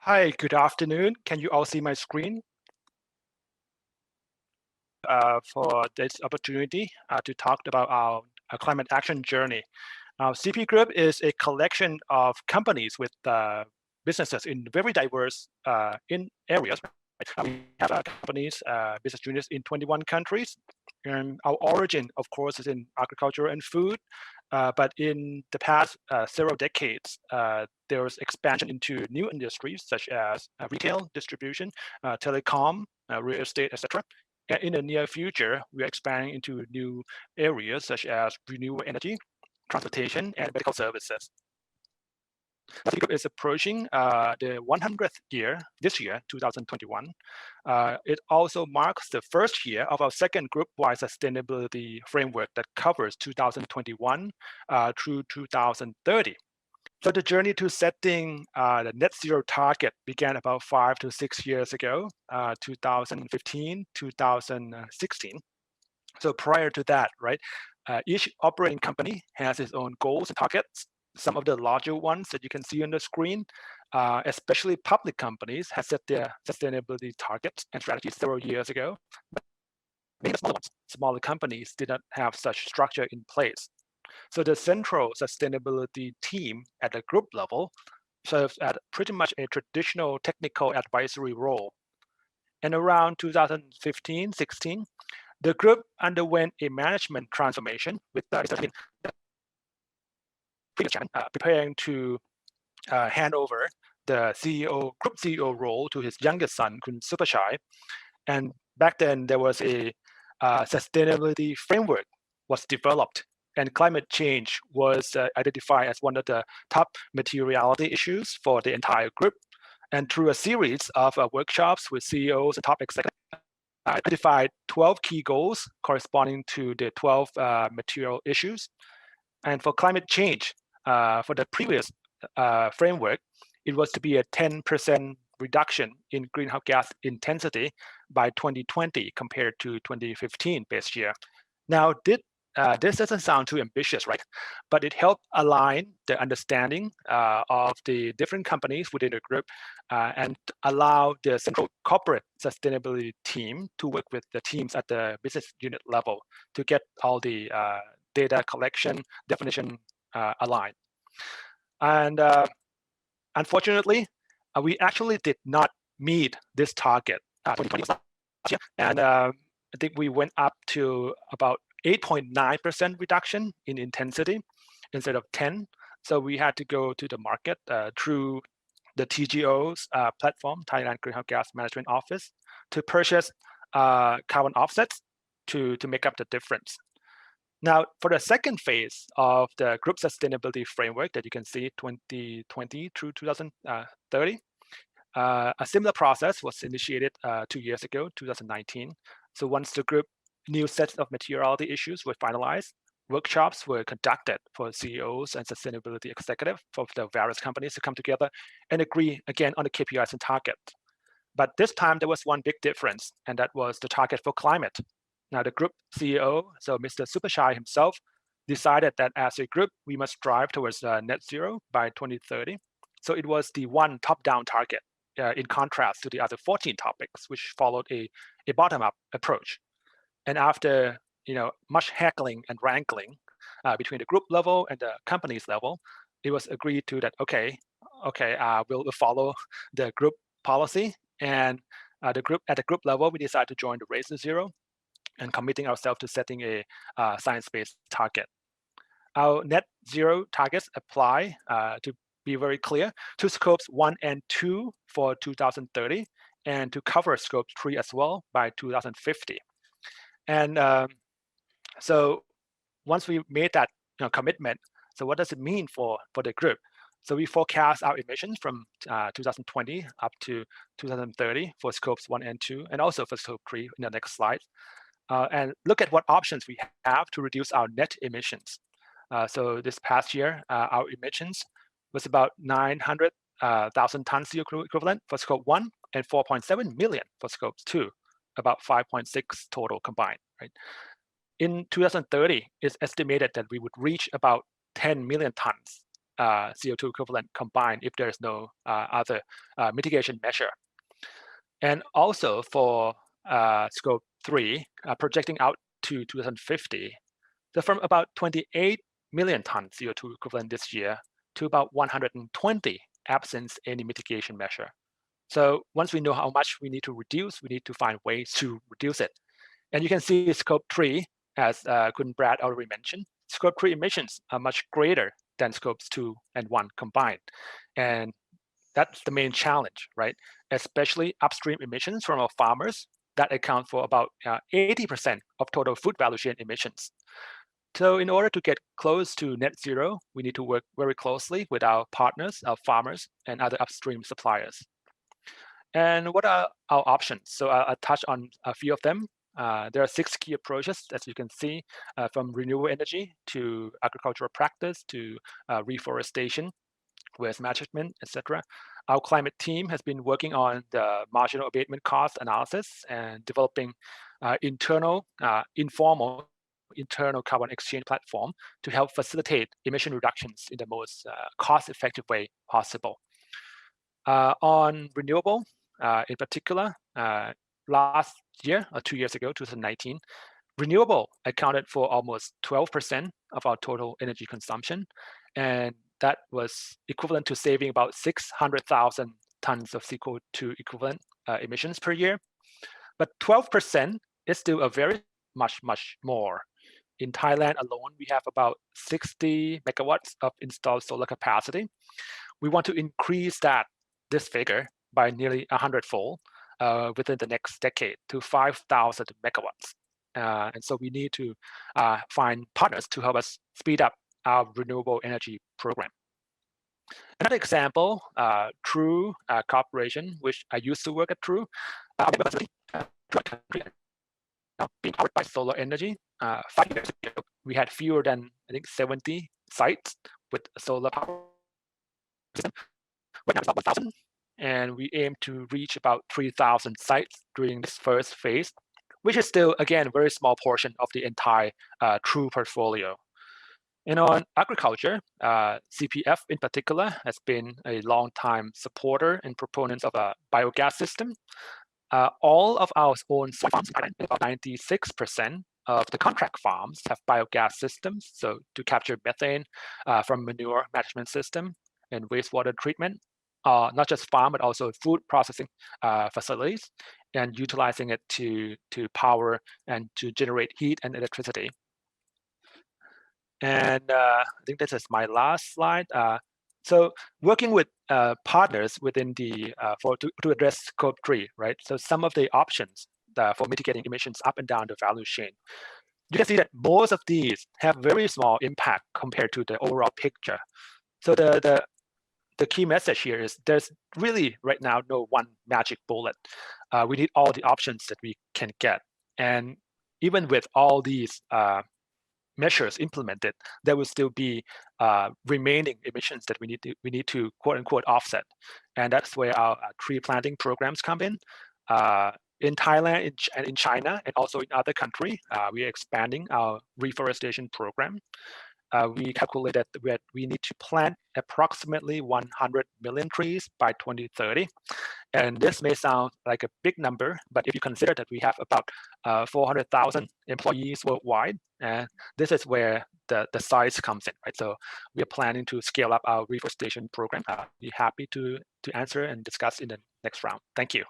Hi, good afternoon. Can you all see my screen? For this opportunity to talk about our climate action journey. CP Group is a collection of companies with businesses in very diverse in areas. We have companies, business units in 21 countries. And our origin, of course, is in agriculture and food. But in the past several decades, there was expansion into new industries such as retail, distribution, telecom, real estate, etc. And in the near future, we are expanding into new areas such as renewable energy, transportation, and medical services. The group is approaching the 100th year this year, 2021. It also marks the first year of our second group-wide sustainability framework that covers 2021 through 2030. So the journey to setting the net zero target began about 5 to 6 years ago, 2015, 2016. So prior to that, right, each operating company has its own goals and targets. Some of the larger ones that you can see on the screen, especially public companies, have set their sustainability targets and strategies several years ago. But many smaller ones, smaller companies did not have such structure in place. So the central sustainability team at the group level serves at pretty much a traditional technical advisory role. And around 2015-16, the group underwent a management transformation with the previous chairman preparing to hand over the group CEO role to his youngest son, Kun Supachai. And back then, there was a sustainability framework was developed, and climate change was identified as one of the top materiality issues for the entire group. And through a series of workshops with CEOs and top executives, identified 12 key goals corresponding to the 12 material issues. And for climate change, for the previous framework, it was to be a 10% reduction in greenhouse gas intensity by 2020 compared to 2015 base year. Now, this doesn't sound too ambitious, right? But it helped align the understanding of the different companies within the group and allow the central corporate sustainability team to work with the teams at the business unit level to get all the data collection, definition aligned. And unfortunately, we actually did not meet this target. 2020 was last year, and I think we went up to about 8.9% reduction in intensity instead of 10. So we had to go to the market through the TGO's platform, Thailand Greenhouse Gas Management Office, to purchase carbon offsets to make up the difference. Now, for the second phase of the group sustainability framework that you can see 2020 through 2030, a similar process was initiated 2 years ago, 2019. So once the group new sets of materiality issues were finalized, workshops were conducted for CEOs and sustainability executives for the various companies to come together and agree again on the KPIs and targets. But this time there was one big difference, and that was the target for climate. Now the group CEO, so Mr. Supachai himself, decided that as a group, we must strive towards net zero by 2030. So it was the one top-down target in contrast to the other 14 topics, which followed a bottom-up approach. And after much heckling and wrangling between the group level and the company's level, it was agreed to that, we'll follow the group policy. And at the group level, we decided to join the Race to Zero and committing ourselves to setting a science-based target. Our net zero targets apply, to be very clear, to scopes 1 and 2 for 2030, and to cover scope 3 as well by 2050. And so once we made that commitment, so what does it mean for the group? So we forecast our emissions from 2020 up to 2030 for scopes 1 and 2, and also for scope 3 in the next slide. And look at what options we have to reduce our net emissions. So this past year, our emissions was about 900,000 tons CO2 equivalent for scope 1 and 4.7 million for scope 2, about 5.6 total combined, right? In 2030, it's estimated that we would reach about 10 million tons CO2 equivalent combined if there's no other mitigation measure. And also for scope 3, projecting out to 2050, so from about 28 million tons CO2 equivalent this year to about 120 absent any mitigation measure. So once we know how much we need to reduce, we need to find ways to reduce it. And you can see scope 3, as Kun Brad already mentioned, scope 3 emissions are much greater than scopes 2 and 1 combined. And that's the main challenge, right? Especially upstream emissions from our farmers that account for about 80% of total food value chain emissions. So in order to get close to net zero, we need to work very closely with our partners, our farmers, and other upstream suppliers. And what are our options? So I'll touch on a few of them. There are 6 key approaches, as you can see, from renewable energy to agricultural practice to reforestation, waste management, etc. Our climate team has been working on the marginal abatement cost analysis and developing informal internal carbon exchange platform to help facilitate emission reductions in the most cost-effective way possible. On renewable, in particular, last year or 2 years ago, 2019, renewable accounted for almost 12% of our total energy consumption, and that was equivalent to saving about 600,000 tons of CO2 equivalent emissions per year. But 12% is still a very much more. In Thailand alone, we have about 60 megawatts of installed solar capacity. We want to increase this figure by nearly 100-fold within the next decade to 5,000 megawatts. And so we need to find partners to help us speed up our renewable energy program. Another example, True Corporation, which I used to work at True, being powered by solar energy. 5 years ago, we had fewer than, I think, 70 sites with solar power system. Right now it's about 1,000, and we aim to reach about 3,000 sites during this first phase, which is still, again, a very small portion of the entire True portfolio. And on agriculture, CPF in particular has been a long-time supporter and proponent of a biogas system. All of our own soy farms, about 96% of the contract farms have biogas systems, so to capture methane from manure management system and wastewater treatment, not just farm, but also food processing facilities, and utilizing it to power and to generate heat and electricity. And I think this is my last slide. So working with partners within the to address scope 3, right? So some of the options for mitigating emissions up and down the value chain. You can see that most of these have very small impact compared to the overall picture. So the key message here is there's really right now no one magic bullet. We need all the options that we can get. And even with all these measures implemented, there will still be remaining emissions that we need to quote unquote offset, and that's where our tree planting programs come in. In Thailand and in China, and also in other countries, we are expanding our reforestation program. We calculated that we need to plant approximately 100 million trees by 2030. And this may sound like a big number, but if you consider that we have about 400,000 employees worldwide, and this is where the size comes in, right? So we are planning to scale up our reforestation program. Be happy to answer and discuss in the next round. Thank you.